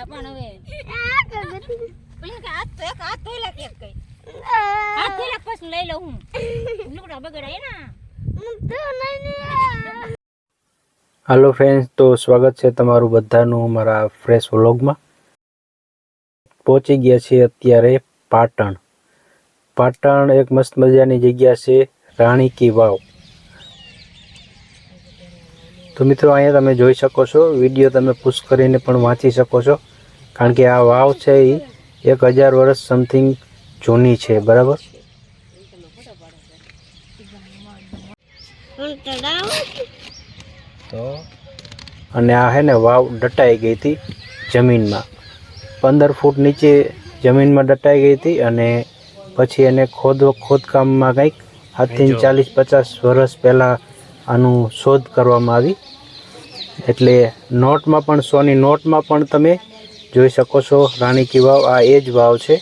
ગયા પણ હવે પેલી કે હાથ તો એક હાથ ધોઈલા કે કઈ હાથ ધોઈલા પછી લઈ લઉં હું લુગડા બગડાય ના हेलो फ्रेंड्स, तो स्वागत है तमारू बधानु मारा फ्रेश व्लॉग में। पहुंची गया छे अत्यारे पाटण। पाटण एक मस्त मजानी जग्या है, राणी की वाव। तो मित्रों अहींया तमे जोई शको छो, विडियो तमे पुश करीने पण वांची शको छो, कारण के आ वाव छे ई 1000 वर्ष समथिंग जूनी छे, बराबर। तो अने आ है ने वाव दटाई गई थी जमीन में, 15 फूट नीचे जमीन में दटाई गई थी। अने पछी एने खोदकाम में कंईक 40-50 वर्ष पहला आनु शोध करवामां आवी। एटले नोट में पण 100 नी नोट में पण तमे जोई शको छो राणी की वाव। आ एज वाव छे।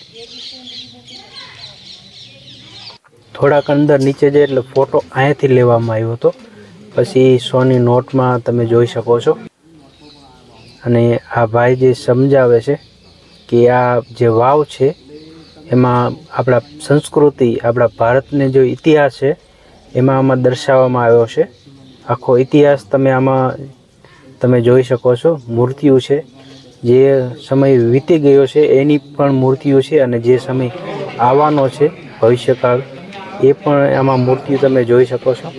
थोड़ाक अंदर नीचे जाए एटले फोटो अहींथी लेवामां आव्यो हतो। पछी 100 नी नोट में तमे जोई शको छो। अने आ भाई जे समजावे छे कि आ जे वाव छे एमां आपणा संस्कृति, आपणा भारतने जो इतिहास छे एमां आमां दर्शाववामां आव्यो छे। आखो इतिहास तमे आमां तमे जोई शको छो। मूर्तिओ छे, जे समय वीती गयो छे एनी पण मूर्तिओ छे, अने जे समय आववानो छे भविष्यकाल ए पण आमां मूर्तिओ तमे जोई शको छो।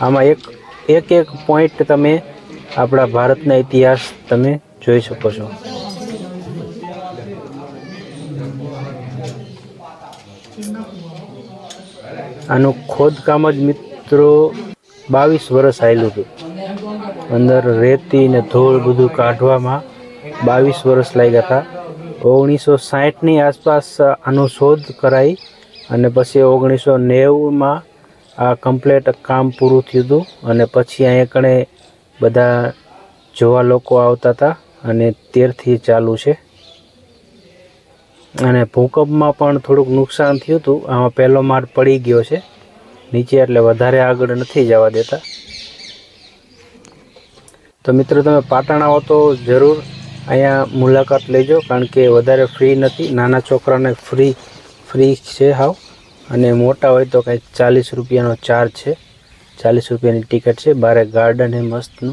आमां एक पॉइंट तमे आपणा भारतना इतिहास तमे जोई शको छो। आनु खोदकाम ज मित्रों 22 वर्ष आयेलुं हतुं। अंदर रेती ने धूळ बधुं काढवामां 22 वर्ष लाग्या था। 1960 नी आसपास आनु शोध कराई अने पछी 1990 में आ कम्प्लीट काम पूरुं थयुं हतुं। अने पछी अहींया कणे बधा जोवा लोको आवता था अने तेरथी चालू छे। अने भूकंपमां पण थोड़ुंक नुकसान थयुं हतुं। आमां पहेलो माळ पड़ी गयो छे नीचे, एटले वधारे आगळ नथी जवा देता। तो मित्रों तमे पाटण आवो तो जरूर अहींया मुलाकात लेजो, कारण के वधारे फ्री नथी। नाना छोकराने फ्री छे हाव, अने मोटा होय तो कंईक 40 रुपयानो चार्ज छे। 40 रुपयानी टिकट छे। बारे गार्डन है मस्तनु।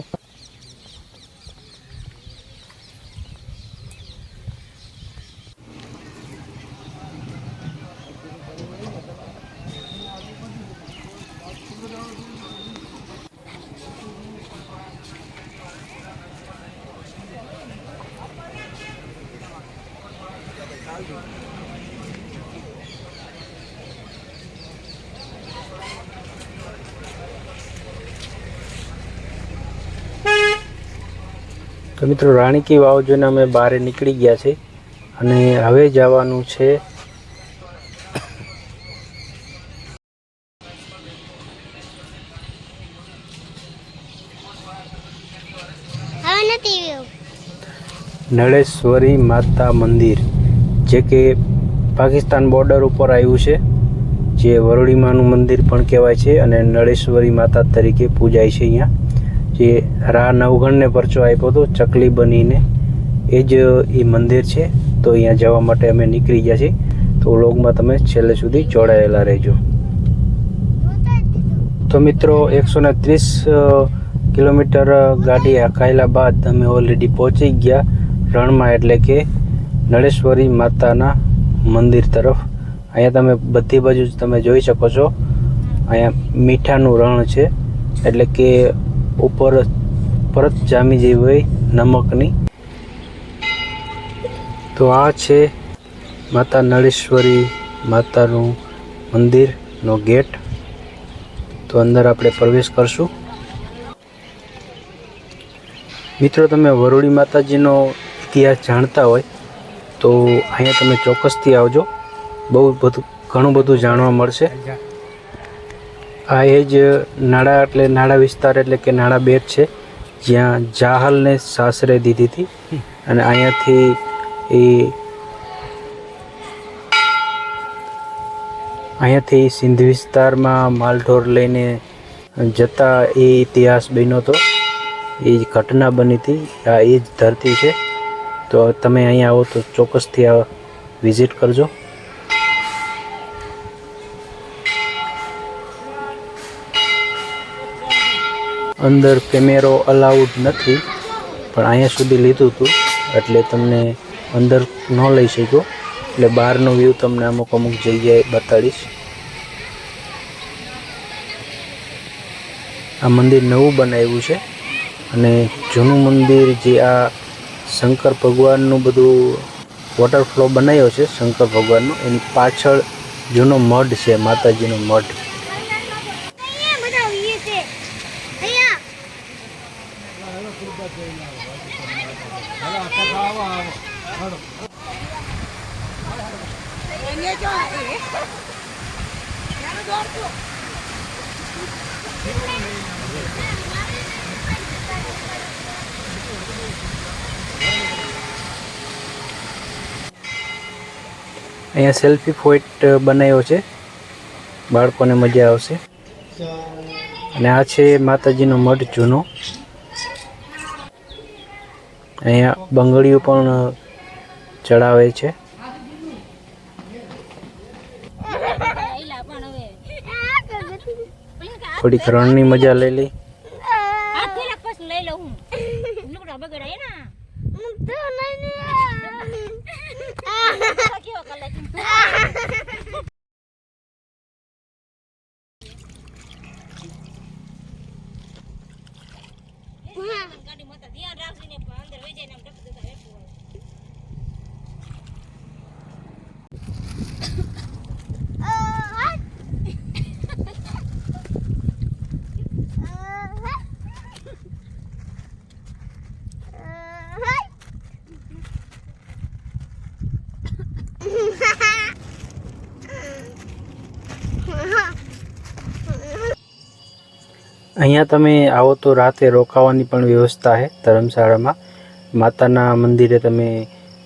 तो मित्रों राणी की वाव जोईने अमे बहार निकળી ગયા છે અને હવે જવાનું છે નળેશ્વરી માતા મંદિર, જે કે પાકિસ્તાન બોર્ડર ઉપર આવ્યું છે, જે વરોડી માનું મંદિર પણ કહેવાય છે અને નળેશ્વરી માતા તરીકે પૂજાય છે। અહીંયા જે રા નવઘણને પરચો આપ્યો હતો ચકલી બનીને, એ જ એ મંદિર છે। તો અહીંયા જવા માટે અમે નીકળી ગયા છીએ। તો વ્લોગમાં તમે છેલ્લે સુધી જોડાયેલા રહેજો। તો મિત્રો 130 કિલોમીટર ગાડી હાંકાયેલા બાદ અમે ઓલરેડી પહોંચી ગયા રણમાં, એટલે કે નળેશ્વરી માતાના મંદિર તરફ। અહીંયા તમે બધી બાજુ તમે જોઈ શકો છો, અહીંયા મીઠાનું રણ છે, એટલે કે ઉપર પરત જામી જેવી હોય નમકની। તો આ છે માતા નળેશ્વરી માતાનું મંદિરનો ગેટ। તો અંદર આપણે પ્રવેશ કરશું। મિત્રો તમે વરોડી માતાજીનો ઇતિહાસ જાણતા હોય તો અહીંયા તમે ચોક્કસથી આવજો। બહુ બધું ઘણું બધું જાણવા મળશે। આ એ જ નાળા, એટલે નાળા વિસ્તાર એટલે કે નાળા બેટ છે, જ્યાં જાહલને સાસરે દીધી હતી। અને અહીંયાથી સિંધ વિસ્તારમાં માલઢોર લઈને જતા એ ઇતિહાસ બન્યો હતો, એ જ ઘટના બની હતી। આ એ જ ધરતી છે તો તમે અહીંયા આવો તો ચોક્કસથી આ વિઝિટ કરજો. અંદર કેમેરો અલાઉડ નથી, પણ અહીંયા સુધી લીધું હતું એટલે તમને અંદર ન લઈ શક્યો, એટલે બહારનો વ્યૂ તમને અમુક જગ્યાએ બતાડીશ. આ મંદિર નવું બનાવ્યું છે અને જૂનું મંદિર જે આ શંકર ભગવાનનું બધું વોટરફ્લો બનાવ્યો છે શંકર ભગવાનનો, એની પાછળ જૂનો મઢ છે, માતાજીનો મઢ. અહીંયા સેલ્ફી પોઈન્ટ બનાવ્યો છે, બાળકોને મજા આવશે. અને આ છે માતાજીનો મઢ જૂનો. અહીંયા બંગડીઓ પણ ચડાવે છે. થોડીક રણની મજા લઈ લઈ. અહીંયા તમે આવો તો રાતે રોકાવાની પણ વ્યવસ્થા છે ધર્મશાળામાં. માતાના મંદિરે તમે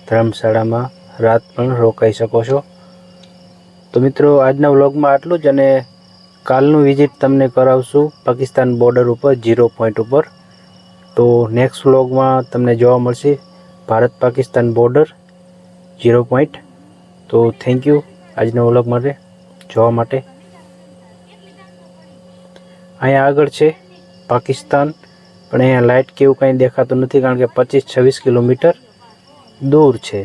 ધર્મશાળામાં રાત પણ રોકાઈ શકો છો. તો મિત્રો, આજના વ્લોગમાં આટલું જ, અને કાલનું વિઝિટ તમને કરાવશું પાકિસ્તાન બોર્ડર ઉપર 0 પોઈન્ટ ઉપર. તો નેક્સ્ટ વ્લોગમાં તમને જોવા મળશે ભારત પાકિસ્તાન બોર્ડર 0 પોઈન્ટ. તો થેન્ક યુ આજના વ્લોગ માટે જોવા માટે. અહીંયા આગળ છે પાકિસ્તાન, પણ અહીંયા લાઇટ કે એવું કંઈ દેખાતું નથી, કારણ કે 25-26 કિલોમીટર દૂર છે.